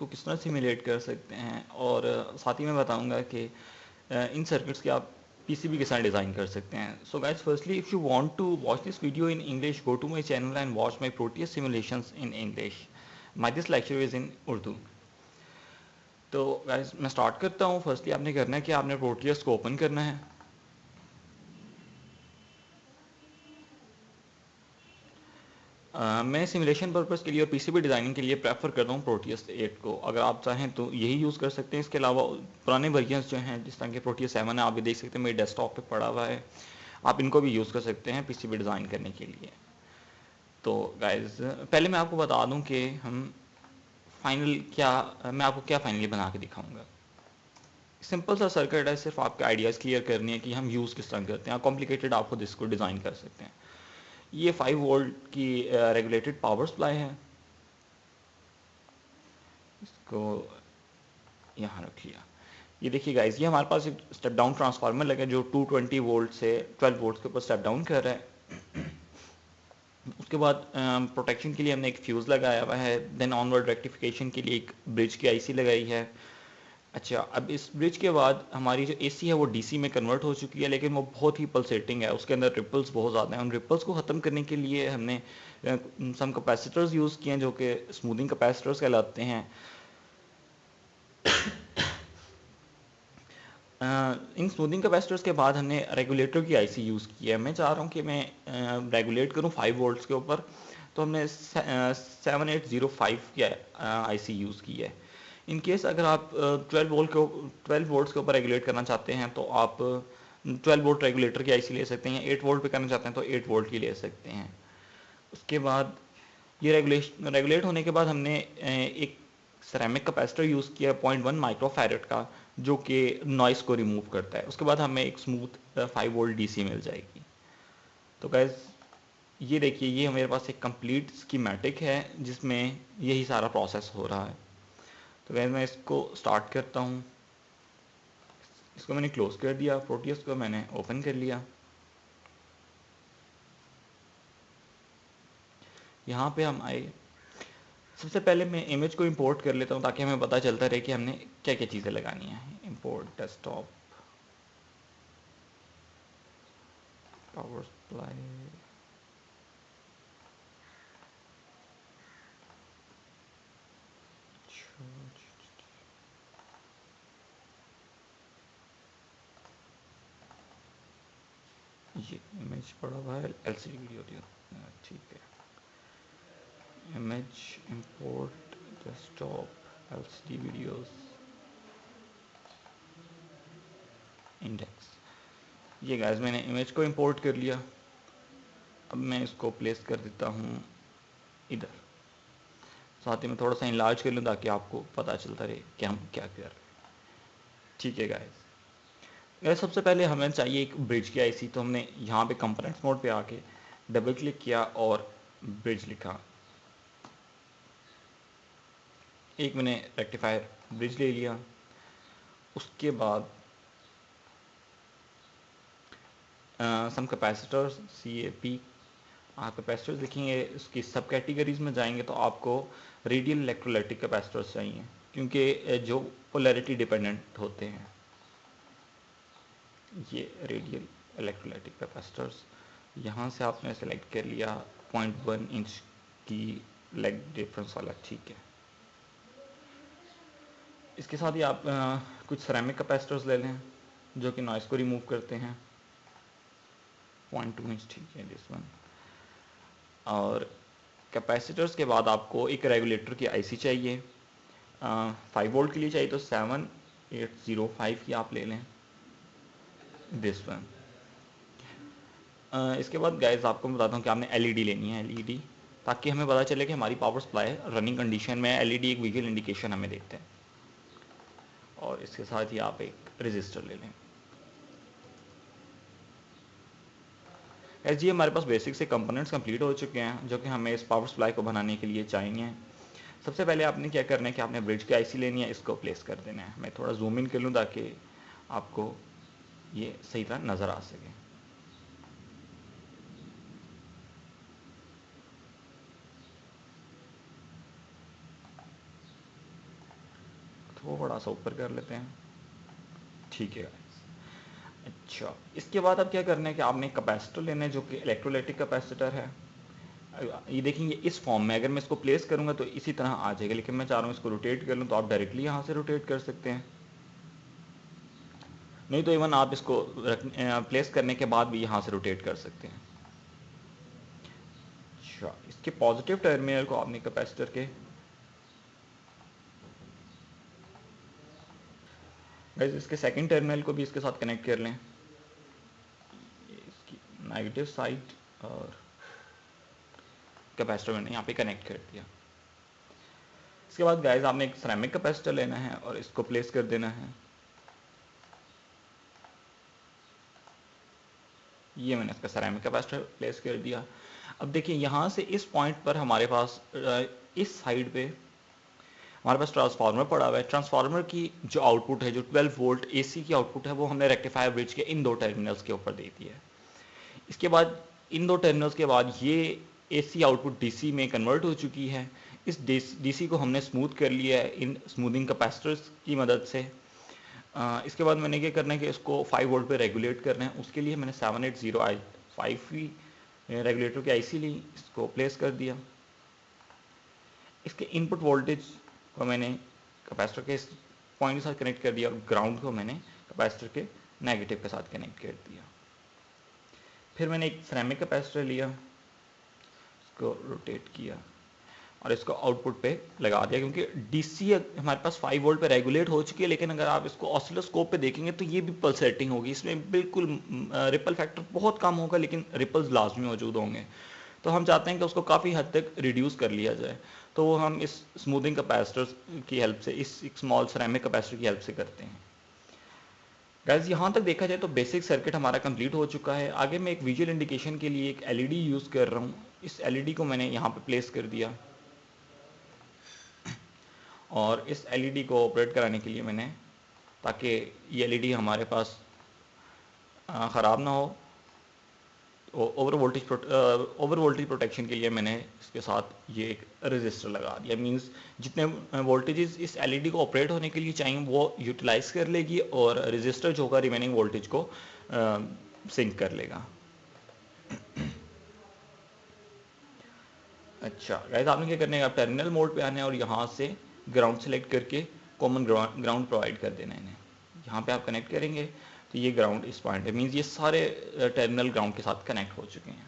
को किस तरह सिमुलेट कर सकते हैं, और साथ ही मैं बताऊंगा कि इन सर्किट्स के आप पीसीबी के साथ डिज़ाइन कर सकते हैं. So guys, firstly if you want to watch this video in English, go to my channel and watch my Proteus simulations in English. My this lecture is in Urdu. तो guys मैं start करता हूँ. Firstly आपने करना है कि आपने Proteus को ओपन करना है. मैं सिमुलेशन पर्पज़ के लिए और पीसीबी डिज़ाइनिंग के लिए प्रेफर करता हूँ प्रोटियस 8 को. अगर आप चाहें तो यही यूज़ कर सकते हैं. इसके अलावा पुराने वर्जन्स जो हैं, जिस तरह के प्रोटियस 7 है, आप भी देख सकते हैं मेरे डेस्कटॉप पे पड़ा हुआ है. आप इनको भी यूज़ कर सकते हैं पीसीबी डिज़ाइन करने के लिए. तो गाइस पहले मैं आपको बता दूं कि हम फाइनल क्या मैं आपको क्या फाइनली बना के दिखाऊंगा. सिंपल सा सर्किट है, सिर्फ आपके आइडियाज़ क्लियर करनी है कि हम यूज़ किस तरह करते हैं. कॉम्प्लिकेटेड आप खुद इसको डिज़ाइन कर सकते हैं. ये 5 वोल्ट की रेगुलेटेड पावर सप्लाई है. इसको यहाँ रख लिया. ये देखिए गाइस, ये हमारे पास एक स्टेप डाउन ट्रांसफार्मर लगा जो 220 वोल्ट से 12 वोल्ट के ऊपर स्टेप डाउन कर रहा है. उसके बाद प्रोटेक्शन के लिए हमने एक फ्यूज़ लगाया हुआ है. देन ऑनवर्ड रेक्टिफिकेशन के लिए एक ब्रिज की आईसी लगाई है. अच्छा, अब इस ब्रिज के बाद हमारी जो एसी है वो डीसी में कन्वर्ट हो चुकी है, लेकिन वो बहुत ही पल्सेटिंग है. उसके अंदर रिपल्स बहुत ज़्यादा हैं. उन रिपल्स को ख़त्म करने के लिए हमने सम कैपेसिटर्स यूज़ किए हैं जो कि स्मूदिंग कैपेसिटर्स कहलाते हैं. इन स्मूदिंग कैपेसिटर्स के बाद हमने रेगुलेटर की आईसी यूज़ की है. मैं चाह रहा हूँ कि मैं रेगुलेट करूँ 5 वोल्ट्स के ऊपर, तो हमने 7805 की आईसी यूज़ की है. इन केस अगर आप 12 वोल्ट्स के ऊपर रेगुलेट करना चाहते हैं तो आप 12 वोल्ट रेगुलेटर की आईसी ले सकते हैं. 8 वोल्ट पे करना चाहते हैं तो 8 वोल्ट की ले सकते हैं. उसके बाद ये रेगुलेट होने के बाद हमने एक सेरेमिक कैपेसिटर यूज़ किया 0.1 माइक्रोफैरेड का, जो कि नॉइस को रिमूव करता है. उसके बाद हमें एक स्मूथ 5 वोल्ट डीसी मिल जाएगी. तो गैस ये देखिए, ये मेरे पास एक कंप्लीट स्कीमेटिक है जिसमें यही सारा प्रोसेस हो रहा है. तो गैस मैं इसको स्टार्ट करता हूँ. इसको मैंने क्लोज कर दिया. प्रोटियस को मैंने ओपन कर लिया. यहाँ पे हम आए. सबसे पहले मैं इमेज को इंपोर्ट कर लेता हूँ ताकि हमें पता चलता रहे कि हमने क्या क्या चीज़ें लगानी है. Import desktop power supply. ये इमेज पड़ा हुआ है एलसीडी वीडियो. ठीक है. Image import desktop LCD videos index. ये गाइस मैंने इमेज को इंपोर्ट कर लिया. अब मैं इसको प्लेस कर देता हूँ इधर. साथ ही मैं थोड़ा सा इनलार्ज कर लूँ ताकि आपको पता चलता रहे कि हम क्या कर रहे हैं. ठीक है गाइस. गाइस सबसे पहले हमें चाहिए एक ब्रिज की आईसी. तो हमने यहाँ पे कंपोनेंट्स मोड पे आके डबल क्लिक किया और ब्रिज लिखा. एक मैंने रेक्टिफायर ब्रिज ले लिया. उसके बाद सम कैपेसिटर्स CAP. आप कैपेसिटर्स देखेंगे उसकी सब कैटेगरीज में जाएंगे तो आपको रेडियल इलेक्ट्रोलाइटिक कैपेसिटर्स चाहिए, क्योंकि जो पोलैरिटी डिपेंडेंट होते हैं. ये रेडियल इलेक्ट्रोलाइटिक कैपेसिटर्स यहाँ से आपने सेलेक्ट कर लिया. 0.1 इंच की लेग डिफरेंस वाला. ठीक है. इसके साथ ही आप कुछ सेरेमिक कैपेसिटर्स ले लें जो कि नॉइस को रिमूव करते हैं. 0.2 इंच. ठीक है, दिस वन. और कैपेसिटर्स के बाद आपको एक रेगुलेटर की आईसी चाहिए. 5 वोल्ट के लिए चाहिए तो 7805 की आप ले लें, दिस वन. इसके बाद गाइस आपको मैं बताता हूँ कि आपने एलईडी लेनी है. एलईडी ताकि हमें पता चले कि हमारी पावर सप्लाई रनिंग कंडीशन में. एलईडी एक विजुअल इंडिकेशन हमें देते हैं. और इसके साथ ही आप एक रजिस्टर ले लें. जी हमारे पास बेसिक से कंपोनेंट्स कंप्लीट हो चुके हैं जो कि हमें इस पावर सप्लाई को बनाने के लिए चाहिए. सबसे पहले आपने क्या करना है कि आपने ब्रिज की आईसी लेनी है. इसको प्लेस कर देना है. मैं थोड़ा जूम इन कर लूँ ताकि आपको ये सही तरह नज़र आ सके. थोड़ा सा ऊपर कर लेते हैं, ठीक है। अच्छा, इसके बाद अब क्या करना है कि आपने कैपेसिटर लेना है जो कि इलेक्ट्रोलाइटिक कैपेसिटर है। ये देखेंगे इस फॉर्म में, अगर मैं इसको प्लेस करूंगा तो इसी तरह आ जाएगा, लेकिन मैं चाह रहा हूँ इसको रोटेट कर लूँ, तो आप डायरेक्टली यहाँ से रोटेट कर सकते हैं, नहीं तो इवन आप इसको प्लेस करने के बाद भी यहाँ से रोटेट कर सकते हैं। अच्छा, इसके पॉजिटिव टर्मिनल को आपने कैपेसिटर के, गाइस इसके सेकंड टर्मिनल को भी इसके साथ कनेक्ट कर लें, इसकी नेगेटिव साइड, और कैपेसिटर मैंने यहाँ पे कनेक्ट कर दिया। इसके बाद गाइस आपने एक सिरेमिक कैपेसिटर लेना है और इसको प्लेस कर देना है। ये मैंने इसका सिरेमिक कैपेसिटर प्लेस कर दिया। अब देखिए यहाँ से इस पॉइंट पर हमारे पास इस साइड पे हमारे पास ट्रांसफार्मर पड़ा हुआ है। ट्रांसफार्मर की जो आउटपुट है, जो 12 वोल्ट एसी की आउटपुट है, वो हमने रेक्टिफायर ब्रिज के इन दो टर्मिनल्स के ऊपर दे दी है। इसके बाद इन दो टर्मिनल्स के बाद ये एसी आउटपुट डीसी में कन्वर्ट हो चुकी है। इस डीसी को हमने स्मूथ कर लिया है इन स्मूथिंग कैपेसिटर्स की मदद से। इसके बाद मैंने क्या करना है कि इसको 5 वोल्ट पे रेगुलेट करना है। उसके लिए मैंने 780i5 रेगुलेटर की आईसी ली, इसको प्लेस कर दिया। इसके इनपुट वोल्टेज को मैंने कैपेसिटर के पॉइंट के साथ कनेक्ट कर दिया और ग्राउंड को मैंने कैपेसिटर के नेगेटिव के साथ कनेक्ट कर दिया। फिर मैंने एक सिरेमिक कैपेसिटर लिया, इसको रोटेट किया और इसको आउटपुट पे लगा दिया, क्योंकि डीसी हमारे पास 5 वोल्ट पे रेगुलेट हो चुकी है, लेकिन अगर आप इसको ऑसिलोस्कोप पे देखेंगे तो ये भी पल्सेटिंग होगी। इसमें बिल्कुल रिपल फैक्टर बहुत कम होगा, लेकिन रिपल्स लाजमी मौजूद होंगे। तो हम चाहते हैं कि उसको काफ़ी हद तक रिड्यूस कर लिया जाए, तो वो हम इस स्मूथिंग कैपेसिटर्स की हेल्प से, इस एक स्मॉल सिरेमिक कैपेसिटर की हेल्प से करते हैं। गाइस यहाँ तक देखा जाए तो बेसिक सर्किट हमारा कंप्लीट हो चुका है। आगे मैं एक विजुअल इंडिकेशन के लिए एक एलईडी यूज़ कर रहा हूँ। इस एलईडी को मैंने यहाँ पे प्लेस कर दिया और इस एलईडी को ऑपरेट कराने के लिए मैंने, ताकि ये एलईडी हमारे पास ख़राब ना हो, ओवर वोल्टेज प्रोटेक्शन के लिए मैंने इसके साथ ये एक रेजिस्टर लगा दिया। मींस जितने वोल्टेजेस इस एलईडी को ऑपरेट होने के लिए चाहिए वो यूटिलाइज कर लेगी, और रेजिस्टर जो होगा रिमेनिंग वोल्टेज को सिंक कर लेगा। अच्छा गाइस, आपने क्या करना है, आप टर्मिनल मोड पे आना है और यहाँ से ग्राउंड सेलेक्ट करके कॉमन ग्राउंड प्रोवाइड कर देना है इन्हें। यहाँ पे आप कनेक्ट करेंगे तो ये ग्राउंड इस पॉइंट है, मीन्स ये सारे टर्मिनल ग्राउंड के साथ कनेक्ट हो चुके हैं।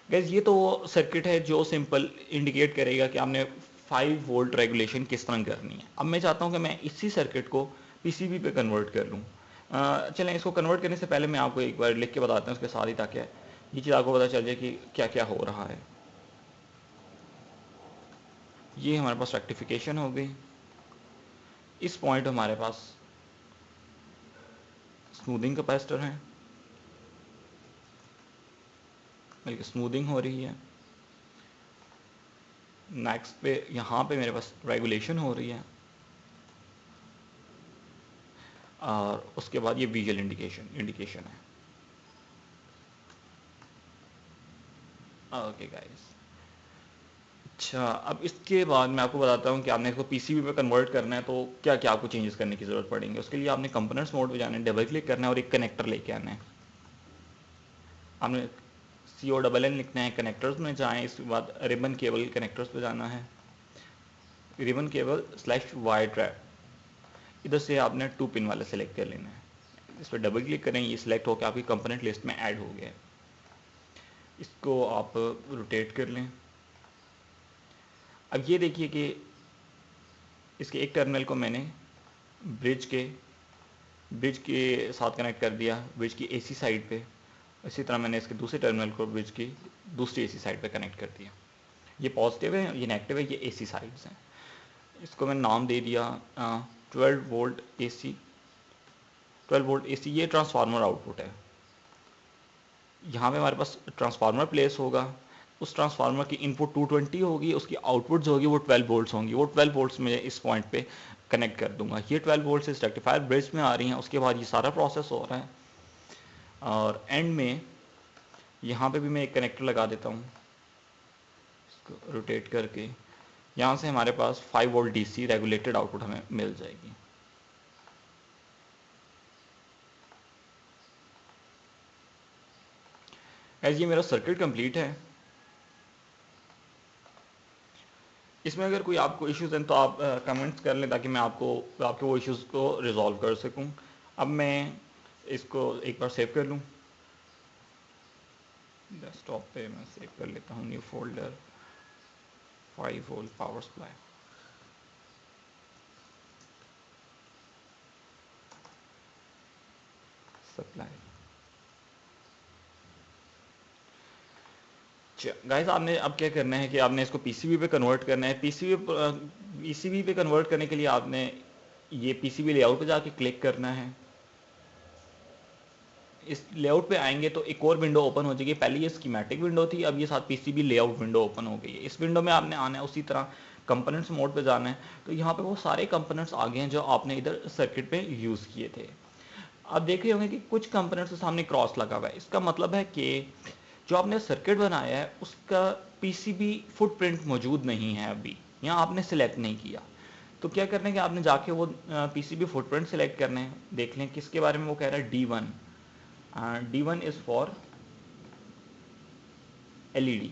गाइस ये तो वो सर्किट है जो सिंपल इंडिकेट करेगा कि आपने 5 वोल्ट रेगुलेशन किस तरह करनी है। अब मैं चाहता हूँ कि मैं इसी सर्किट को पीसीबी पे कन्वर्ट कर लूँ। चलें, इसको कन्वर्ट करने से पहले मैं आपको एक बार लिख के बताता हूँ उसके साथ ही, ताकि ये चीज़ आपको पता चल जाए कि क्या क्या हो रहा है। ये हमारे पास रेक्टिफिकेशन हो गई। इस पॉइंट हमारे पास स्मूथिंग कैपेसिटर है, बल्कि स्मूथिंग हो रही है। नेक्स्ट पे यहाँ पे मेरे पास रेगुलेशन हो रही है, और उसके बाद ये विजुअल इंडिकेशन है। ओके गाइस, अच्छा अब इसके बाद मैं आपको बताता हूँ कि आपने इसको पीसीबी पे कन्वर्ट करना है तो क्या क्या आपको चेंजेस करने की ज़रूरत पड़ेंगे। उसके लिए आपने कंपोनेंट्स मोड पे जाना है, डबल क्लिक करना है और एक कनेक्टर लेके आना है। आपने CONN लिखना है, कनेक्टर्स में जाएं, इसके बाद रिबन केबल कनेक्टर्स पे जाना है, रिबन केबल /वायर ट्रैप, इधर से आपने 2 पिन वाला सेलेक्ट कर लेना है। इस पर डबल क्लिक करें, ये सिलेक्ट होकर आपकी कंपोनेंट लिस्ट में ऐड हो गया है। इसको आप रोटेट कर लें। अब ये देखिए कि इसके एक टर्मिनल को मैंने ब्रिज के साथ कनेक्ट कर दिया, ब्रिज की एसी साइड पे। इसी तरह मैंने इसके दूसरे टर्मिनल को ब्रिज की दूसरी एसी साइड पे कनेक्ट कर दिया। ये पॉजिटिव है, ये नेगेटिव है, ये एसी साइड्स हैं। इसको मैंने नाम दे दिया 12 वोल्ट एसी। 12 वोल्ट एसी ये ट्रांसफार्मर आउटपुट है। यहाँ पे हमारे पास ट्रांसफार्मर प्लेस होगा। उस ट्रांसफार्मर की इनपुट 220 होगी, उसकी आउटपुट जो होगी वो 12 वोल्ट्स होंगी। वो 12 वोल्ट्स में इस पॉइंट पे कनेक्ट कर दूंगा। ये 12 वोल्ट्स इस रेक्टिफायर ब्रिज में आ रही हैं। उसके बाद ये सारा प्रोसेस हो रहा है और एंड में यहाँ पे भी मैं एक कनेक्टर लगा देता हूँ, इसको रोटेट करके। यहाँ से हमारे पास 5 वोल्ट डीसी रेगुलेटेड आउटपुट हमें मिल जाएगी। गाइस ये मेरा सर्किट कंप्लीट है। इसमें अगर कोई आपको इश्यूज हैं तो आप कमेंट्स कर लें ताकि मैं आपके वो इश्यूज को रिजॉल्व कर सकूं। अब मैं इसको एक बार सेव कर लूं, डेस्कटॉप पे मैं सेव कर लेता हूं, new folder 5 volt power supply. Guys आपने अब क्या करना है कि आपने इसको पीसीबी पे कन्वर्ट करना है। पीसीबी पे कन्वर्ट करने के लिए आपने ये पीसीबी लेआउट पे जाके क्लिक करना है। इस लेआउट पे आएंगे तो एक और विंडो ओपन हो जाएगी। पहले ये स्कीमेटिक विंडो थी, अब ये साथ पीसीबी लेआउट विंडो ओपन हो गई है। इस विंडो में आपने आना है, उसी तरह कंपोनेंट्स मोड पे जाना है। तो यहाँ पे वो सारे कंपोनेंट्स आ गए हैं जो आपने इधर सर्किट पे यूज़ किए थे। आप देख रहे होंगे कि कुछ कंपोनेंट्स के सामने क्रॉस लगा हुआ है। इसका मतलब है कि जो आपने सर्किट बनाया है उसका पीसीबी फुटप्रिंट मौजूद नहीं है अभी, यहाँ आपने सिलेक्ट नहीं किया। तो क्या करना है कि आपने जाके वो पीसीबी फुटप्रिंट सिलेक्ट करने हैं। देख लें किसके बारे में वो कह रहा है, D1। D1 is for LED.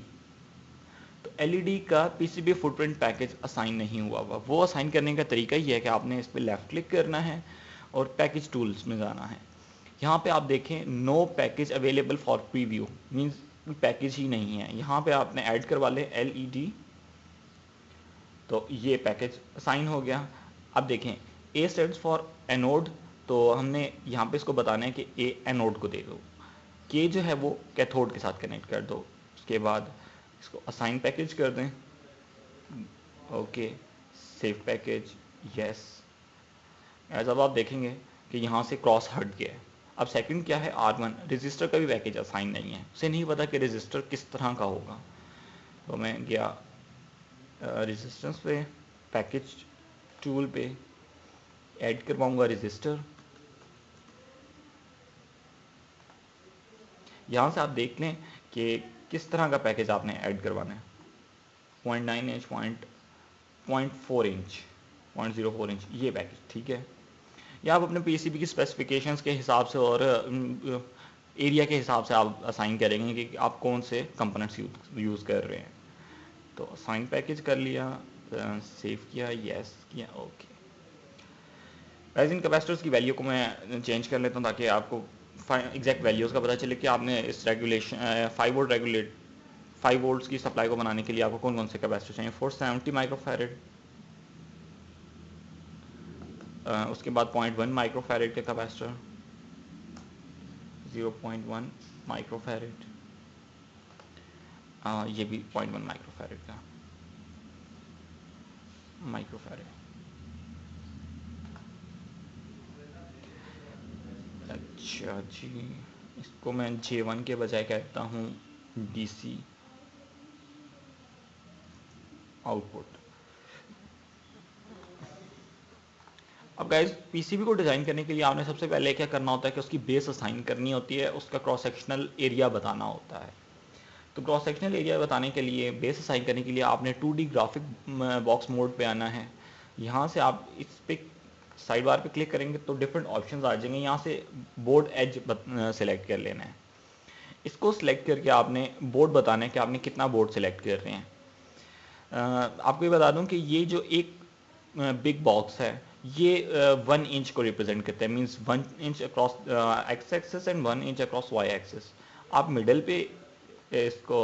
तो एलईडी का पीसीबी फुटप्रिंट पैकेज असाइन नहीं हुआ हुआ। वो असाइन करने का तरीका ये है कि आपने इस पर लेफ्ट क्लिक करना है और पैकेज टूल्स में जाना है। यहाँ पे आप देखें no package available for preview, means package ही नहीं है। यहाँ पे आपने ऐड करवा ले LED, तो ये पैकेज असाइन हो गया। अब देखें A स्टैंड्स फॉर एनोड, तो हमने यहाँ पे इसको बताना है कि A एनोड को दे दो, K जो है वो कैथोड के साथ कनेक्ट कर दो। उसके बाद इसको असाइन पैकेज कर दें, ओके, सेव पैकेज, यस। अब आप देखेंगे कि यहाँ से क्रॉस हट गया है। अब सेकंड क्या है, R1, रजिस्टर का भी पैकेज असाइन नहीं है, उसे नहीं पता कि रजिस्टर किस तरह का होगा। तो मैं गया रजिस्टेंस पे, पैकेज टूल पे ऐड करवाऊंगा रजिस्टर। यहाँ से आप देख लें कि किस तरह का पैकेज आपने ऐड करवाना है। 0.9 इंच, 0.4 इंच, 0.04 इंच, ये पैकेज ठीक है। या आप अपने पीसीबी की स्पेसिफिकेशंस के हिसाब से और एरिया के हिसाब से आप असाइन करेंगे कि आप कौन से कंपोनेंट्स यूज़ कर रहे हैं। तो असाइन पैकेज कर लिया, सेव किया, यस किया, ओके। गाइस इन कैपेसिटर्स की वैल्यू को मैं चेंज कर लेता हूँ ताकि आपको एग्जैक्ट वैल्यूज़ का पता चले कि आपने इस रेगुलेशन 5 वोल्ट्स की सप्लाई को बनाने के लिए आपको कौन कौन से कैपेसिटर चाहिए। 470 माइक्रोफैरेड, उसके बाद 0.1 माइक्रोफैरेड के कैपेसिटर, 0.1 माइक्रोफैरेड, ये भी 0.1 माइक्रोफैरेड का अच्छा जी, इसको मैं J1 के बजाय कहता हूँ DC आउटपुट। अब गाइस पीसीबी को डिज़ाइन करने के लिए आपने सबसे पहले क्या करना होता है कि उसकी बेस असाइन करनी होती है, उसका क्रॉस सेक्शनल एरिया बताना होता है। तो क्रॉस सेक्शनल एरिया बताने के लिए, बेस असाइन करने के लिए आपने 2D ग्राफिक बॉक्स मोड पे आना है। यहाँ से आप इस पे साइड बार पे क्लिक करेंगे तो डिफरेंट ऑप्शंस आ जाएंगे। यहाँ से बोर्ड एज सेलेक्ट कर लेना है। इसको सिलेक्ट करके आपने बोर्ड बताना है कि आपने कितना बोर्ड सेलेक्ट कर रहे हैं। आपको ये बता दूं कि ये जो एक बिग बॉक्स है ये 1 इंच को रिप्रेजेंट करता है, means 1 inch across X axis and 1 inch across Y axis. आप मिडल पे इसको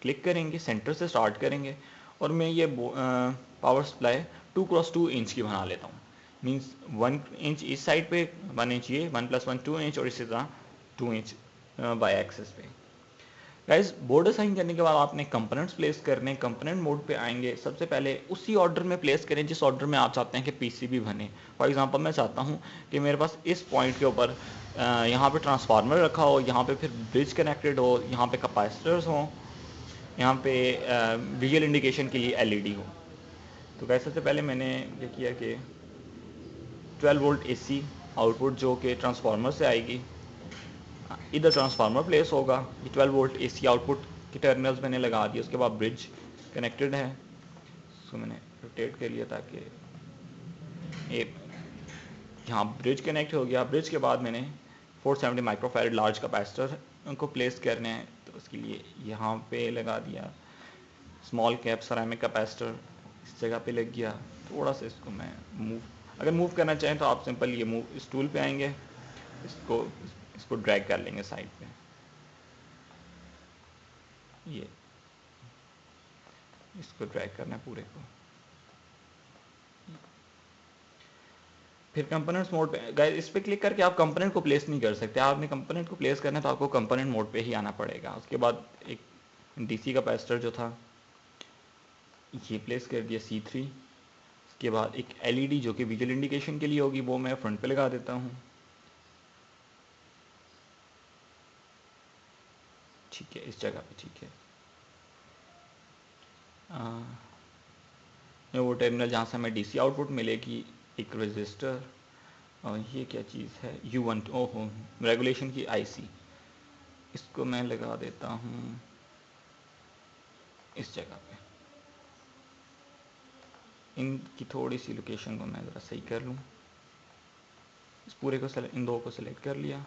क्लिक करेंगे, सेंटर से स्टार्ट करेंगे और मैं ये पावर सप्लाई 2x2 इंच की बना लेता हूँ। मींस 1 इंच इस साइड पे, 1 इंच ये, 1 + 1 2 इंच और इसी तरह 2 इंच वाई एक्सिस पे। गाइस बोर्ड असाइन करने के बाद आपने कंपोनेंट्स प्लेस करने, कंपोनेंट मोड पे आएंगे। सबसे पहले उसी ऑर्डर में प्लेस करें जिस ऑर्डर में आप चाहते हैं कि पीसीबी बने। फॉर एग्जांपल मैं चाहता हूं कि मेरे पास इस पॉइंट के ऊपर यहाँ पे ट्रांसफार्मर रखा हो, यहाँ पे फिर ब्रिज कनेक्टेड हो, यहाँ पे कैपेसिटर्स हों, यहाँ पे विजुअल इंडिकेशन के लिए LED हो। तो गाइस सबसे पहले मैंने ये किया कि 12 वोल्ट AC आउटपुट जो कि ट्रांसफार्मर से आएगी, इधर ट्रांसफार्मर प्लेस होगा। ये 12 वोल्ट AC आउटपुट की टर्मिनल्स मैंने लगा दिए। उसके बाद ब्रिज कनेक्टेड है, इसको मैंने रोटेट कर लिया ताकि ये यहाँ ब्रिज कनेक्ट हो गया। ब्रिज के बाद मैंने 470 माइक्रोफैरड लार्ज कैपेसिटर को प्लेस करने हैं, तो उसके लिए यहाँ पे लगा दिया। स्मॉल कैप सरेमिक कैपेसिटर इस जगह पे लग गया। थोड़ा सा इसको मैं अगर मूव करना चाहें तो आप सिंपल ये मूव इस टूल पे आएंगे, इसको ड्रैग कर लेंगे साइड पे। ये इसको ड्रैग करना है पूरे को। फिर कंपोनेंट्स मोड पे गाइस, इस पे क्लिक करके आप कंपोनेंट को प्लेस नहीं कर सकते। आपने कंपोनेंट को प्लेस करना है तो आपको कंपोनेंट मोड पे ही आना पड़ेगा। उसके बाद एक डीसी कैपेसिटर जो था ये प्लेस कर दिया C3। उसके बाद एक एलईडी जो कि विजुअल इंडिकेशन के लिए होगी वो मैं फ्रंट पे लगा देता हूँ। ठीक है, इस जगह पे ठीक है। वो टर्मिनल जहाँ से हमें डीसी आउटपुट मिलेगी, एक रजिस्टर, और ये क्या चीज़ है U1, ओहो रेगुलेशन की आईसी, इसको मैं लगा देता हूँ इस जगह पे। इनकी थोड़ी सी लोकेशन को मैं ज़रा सही कर लूँ। इस पूरे को इन दो को सिलेक्ट कर लिया।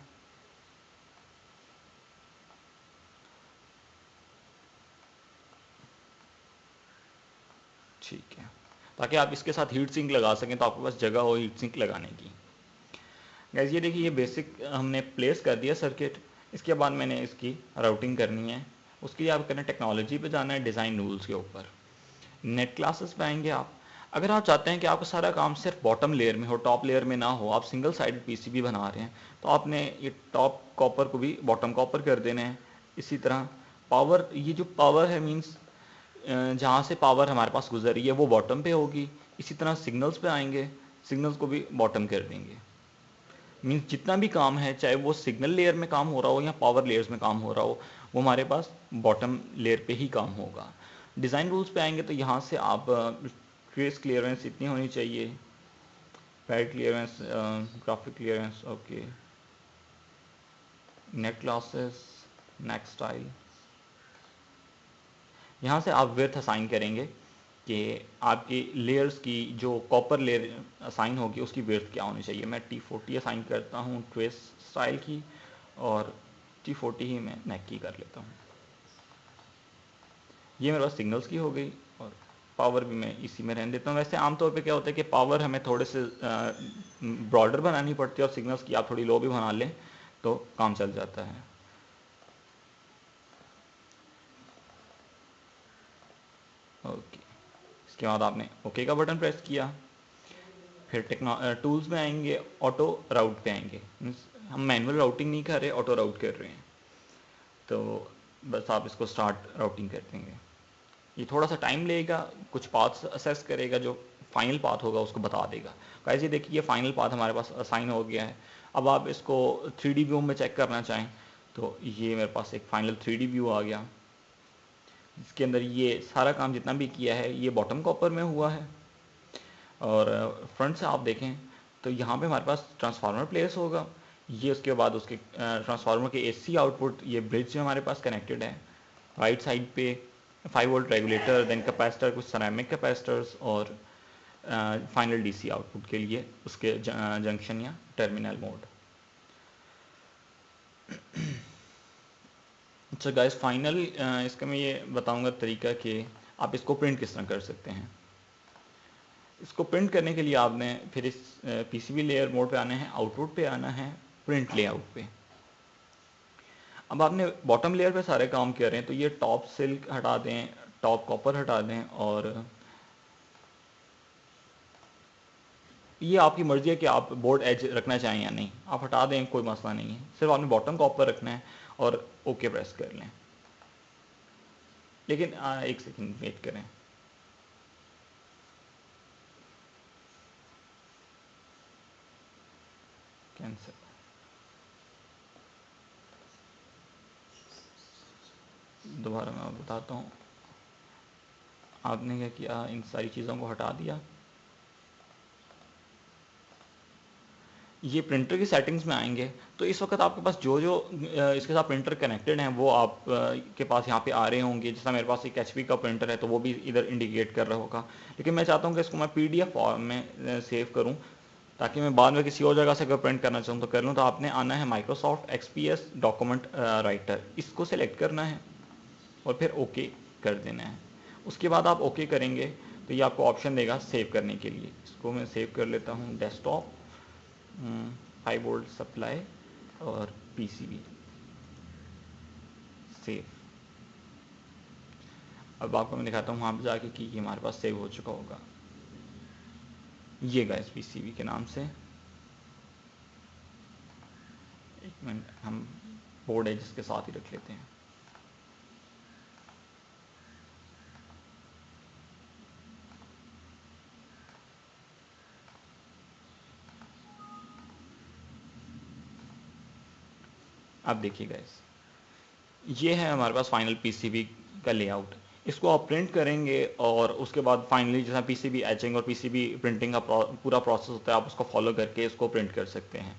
ठीक है, ताकि आप इसके साथ हीट सिंक लगा सकें, तो आपके पास जगह हो हीट सिंक लगाने की। गाइस ये देखिए, ये बेसिक हमने प्लेस कर दिया सर्किट। इसके बाद मैंने इसकी राउटिंग करनी है। उसके लिए आप करना टेक्नोलॉजी पे जाना है, डिज़ाइन रूल्स के ऊपर नेट क्लासेस पे आएंगे आप। अगर आप चाहते हैं कि आपका सारा काम सिर्फ बॉटम लेयर में हो, टॉप लेयर में ना हो, आप सिंगल साइडेड पीसीबी बना रहे हैं, तो आपने ये टॉप कॉपर को भी बॉटम कॉपर कर देना है। इसी तरह पावर, ये जो पावर है मीन्स जहाँ से पावर हमारे पास गुजर रही है वो बॉटम पे होगी। इसी तरह सिग्नल्स पे आएंगे, सिग्नल्स को भी बॉटम कर देंगे। मीन्स जितना भी काम है, चाहे वो सिग्नल लेयर में काम हो रहा हो या पावर लेयर्स में काम हो रहा हो, वो हमारे पास बॉटम लेयर पे ही काम होगा। डिज़ाइन रूल्स पे आएंगे तो यहाँ से आप ट्रेस क्लियरेंस इतनी होनी चाहिए, pad clearance, graphic clearance, okay, net classes, next style. यहाँ से आप विड्थ असाइन करेंगे कि आपकी लेयर्स की जो कॉपर लेयर असाइन होगी उसकी विड्थ क्या होनी चाहिए। मैं T40 असाइन करता हूँ ट्रेस स्टाइल की, और T40 ही मैं नेक की कर लेता हूँ। ये मेरे पास सिग्नल्स की हो गई, और पावर भी मैं इसी में रहने देता हूँ। वैसे आमतौर पे क्या होता है कि पावर हमें थोड़े से ब्रॉडर बनानी पड़ती है, और सिग्नल्स की आप थोड़ी लो भी बना लें तो काम चल जाता है। ओके, इसके बाद आपने ओके का बटन प्रेस किया। फिर टूल्स में आएंगे, ऑटो राउट पे आएंगे। हम मैनुअल राउटिंग नहीं कर रहे, ऑटो राउट कर रहे हैं, तो बस आप इसको स्टार्ट राउटिंग कर देंगे। ये थोड़ा सा टाइम लेगा, कुछ पाथ्स असेस करेगा, जो फाइनल पाथ होगा उसको बता देगा। गाइस ये देखिए, ये फाइनल पाथ हमारे पास असाइन हो गया है। अब आप इसको 3D व्यू में चेक करना चाहें तो ये मेरे पास एक फाइनल 3D व्यू आ गया, जिसके अंदर ये सारा काम जितना भी किया है ये बॉटम कॉपर में हुआ है। और फ्रंट से आप देखें तो यहाँ पे हमारे पास ट्रांसफार्मर प्लेस होगा। ये उसके बाद उसके ट्रांसफार्मर के AC आउटपुट, ये ब्रिज से हमारे पास कनेक्टेड है। राइट साइड पे 5 वोल्ट रेगुलेटर, देन कैपेसिटर, कुछ सेरेमिक कैपेसिटर्स, और फाइनल DC आउटपुट के लिए उसके जंक्शन या टर्मिनल मोड। अच्छा गाइस, फाइनल इसका मैं ये बताऊंगा तरीका कि आप इसको प्रिंट किस तरह कर सकते हैं। इसको प्रिंट करने के लिए आपने फिर इस PCB लेयर मोड पे आना है, आउटपुट पे आना है, प्रिंट लेआउट पे। अब आपने बॉटम लेयर पे सारे काम कर रहे हैं, तो ये टॉप सिल्क हटा दें, टॉप कॉपर हटा दें, और ये आपकी मर्जी है कि आप बोर्ड एज रखना चाहें या नहीं। आप हटा दें, कोई मसला नहीं है, सिर्फ आपने बॉटम कॉपर रखना है और ओके प्रेस कर लें। लेकिन एक सेकंड वेट करें। कैंसिल, दोबारा मैं बताता हूँ। आपने क्या किया, इन सारी चीज़ों को हटा दिया। ये प्रिंटर की सेटिंग्स में आएंगे। तो इस वक्त आपके पास जो जो इसके साथ प्रिंटर कनेक्टेड हैं वो आप के पास यहाँ पे आ रहे होंगे। जैसा मेरे पास एक HP का प्रिंटर है तो वो भी इधर इंडिकेट कर रहा होगा, लेकिन मैं चाहता हूँ कि इसको मैं PDF फॉर्म में सेव करूँ, ताकि मैं बाद में किसी और जगह से अगर प्रिंट करना चाहूँ तो कर लूँ। तो आपने आना है माइक्रोसॉफ्ट XPS डॉक्यूमेंट राइटर, इसको सिलेक्ट करना है और फिर ओके कर देना है। उसके बाद आप ओके करेंगे तो ये आपको ऑप्शन देगा सेव करने के लिए। इसको मैं सेव कर लेता हूँ, डेस्कटॉप 5 वोल्ट सप्लाई और PCB सेव। अब आपको मैं दिखाता हूँ वहाँ पर जाके कि ये हमारे पास सेव हो चुका होगा। ये गाइस PCB के नाम से, एक मिनट हम बोर्ड है जिसके साथ ही रख लेते हैं। अब देखिए गाइस, ये है हमारे पास फाइनल PCB का लेआउट। इसको आप प्रिंट करेंगे और उसके बाद फाइनली जैसा PCB एचिंग और PCB प्रिंटिंग का पूरा प्रोसेस होता है, आप उसको फॉलो करके इसको प्रिंट कर सकते हैं।